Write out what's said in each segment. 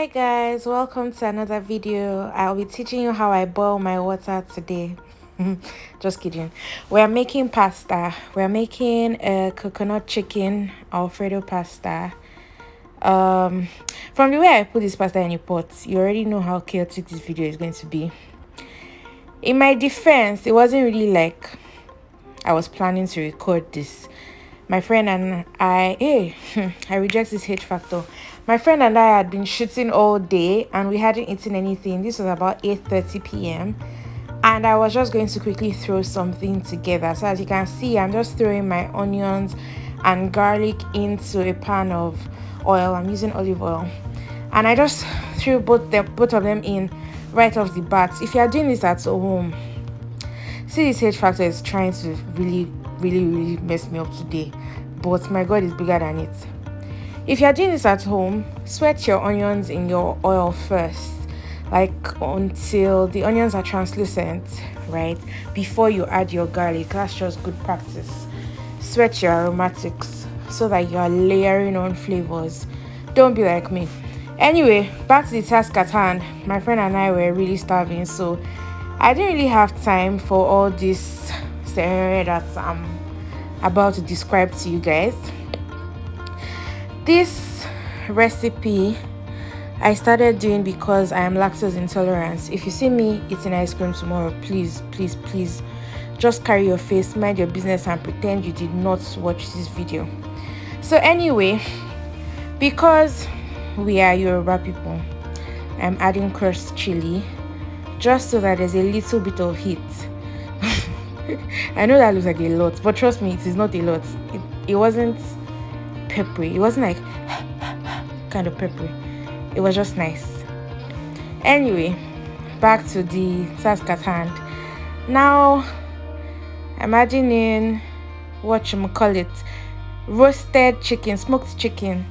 Hi guys, welcome to another video. I'll be teaching you how I boil my water today. Just kidding. We're making pasta. We're making a coconut chicken Alfredo pasta. From the way I put this pasta in a pot, you already know how chaotic this video is going to be. In my defense, it wasn't really like I was planning to record this. My friend and I I reject this hate factor. My friend and I had been shooting all day and we hadn't eaten anything. This was about 8:30 p.m. and I was just going to quickly throw something together. So as you can see, I'm just throwing my onions and garlic into a pan of oil. I'm using olive oil, and I just threw both of them in right off the bat. If you are doing this at home, see, this hate factor is trying to really mess me up today, but my God is bigger than it. If you're doing this at home, sweat your onions in your oil first, like until the onions are translucent, right? Before you add your garlic. That's just good practice. Sweat your aromatics so that you are layering on flavors. Don't be like me. Anyway, back to the task at hand. My friend and I were really starving, so I didn't really have time for all this scenario that I'm about to describe to you guys. This recipe I started doing because I am lactose intolerant. If you see me eating ice cream tomorrow, please just carry your face, mind your business, and pretend you did not watch this video. So anyway, because we are Yoruba people, I'm adding crushed chili just so that there's a little bit of heat. I know that looks like a lot, but trust me, it is not a lot. It wasn't peppery. It wasn't like kind of peppery. It was just nice. Anyway, back to the task at hand. Now, imagining roasted chicken, smoked chicken.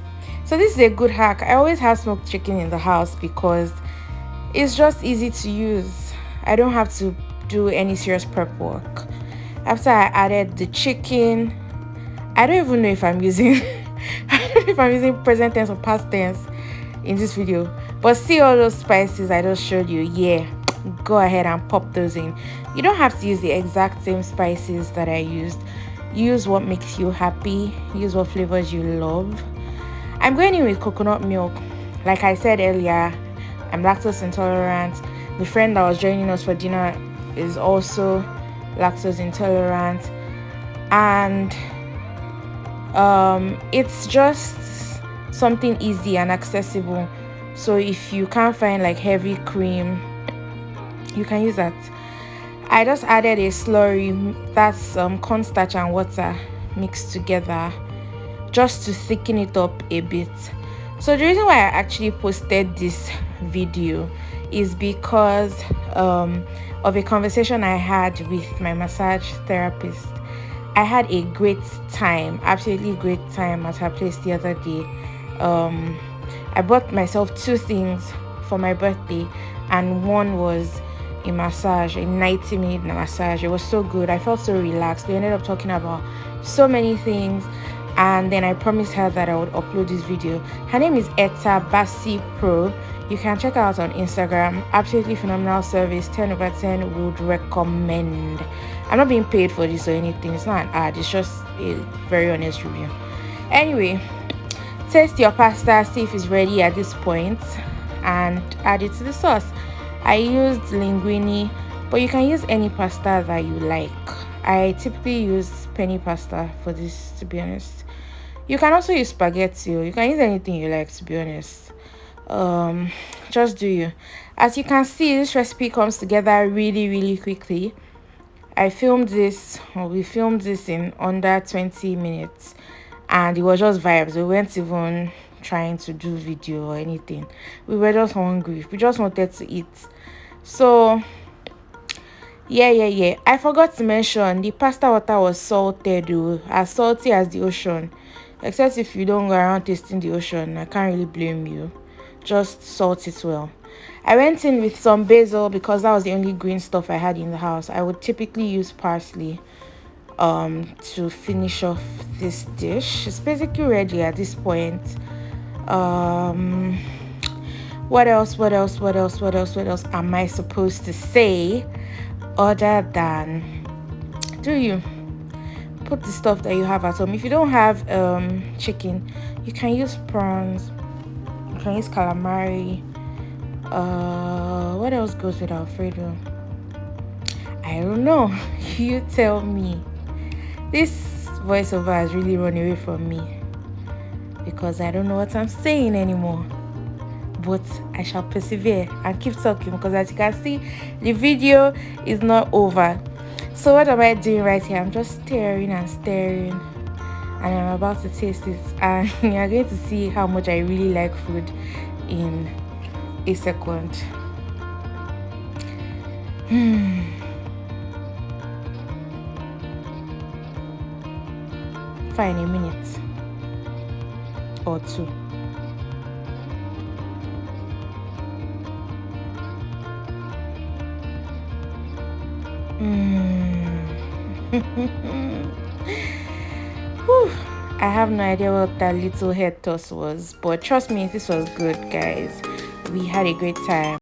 So this is a good hack. I always have smoked chicken in the house because it's just easy to use. I don't have to do any serious prep work. After I added the chicken, I don't even know if I'm using present tense or past tense in this video, but see all those spices I just showed you. Yeah, go ahead and pop those in. You don't have to use the exact same spices that I used. Use what makes you happy. Use what flavors you love. I'm going in with coconut milk. Like I said earlier, I'm lactose intolerant. The friend that was joining us for dinner is also lactose intolerant, and it's just something easy and accessible. So if you can't find like heavy cream, you can use that. I just added a slurry, that's cornstarch and water mixed together, just to thicken it up a bit. So the reason why I actually posted this video is because of a conversation I had with my massage therapist. I had a great time, absolutely great time at her place the other day. I bought myself 2 things for my birthday, and one was a massage, a 90-minute massage. It was so good. I felt so relaxed. We ended up talking about so many things, and then I promised her that I would upload this video. Her name is Etta Basi Pro. You can check her out on Instagram. Absolutely phenomenal service. 10 over 10 would recommend. I'm not being paid for this or anything. It's not an ad. It's just a very honest review. Anyway, taste your pasta, see if it's ready at this point, and add it to the sauce. I used linguine, but you can use any pasta that you like. I typically use penny pasta for this, to be honest. You can also use spaghetti. You can use anything you like, to be honest. Just do you. As you can see, this recipe comes together really quickly. We filmed this in under 20 minutes, and it was just vibes. We weren't even trying to do video or anything. We were just hungry. We just wanted to eat. So yeah, I forgot to mention the pasta water was salted, though, as salty as the ocean. Except if you don't go around tasting the ocean, I can't really blame you. Just salt it well. I went in with some basil because that was the only green stuff I had in the house. I would typically use parsley to finish off this dish. It's basically ready at this point. What else? What else? What else? What else? What else am I supposed to say other than do you put the stuff that you have at home? If you don't have chicken, you can use prawns, you can use calamari. What else goes with Alfredo? I don't know. You tell me. This voiceover has really run away from me because I don't know what I'm saying anymore. But I shall persevere and keep talking because, as you can see, the video is not over. So what am I doing right here? I'm just staring and staring, and I'm about to taste it, and you're going to see how much I really like food in a second. Fine, a minute or two. I have no idea what that little head toss was, but trust me, this was good, guys. We had a great time.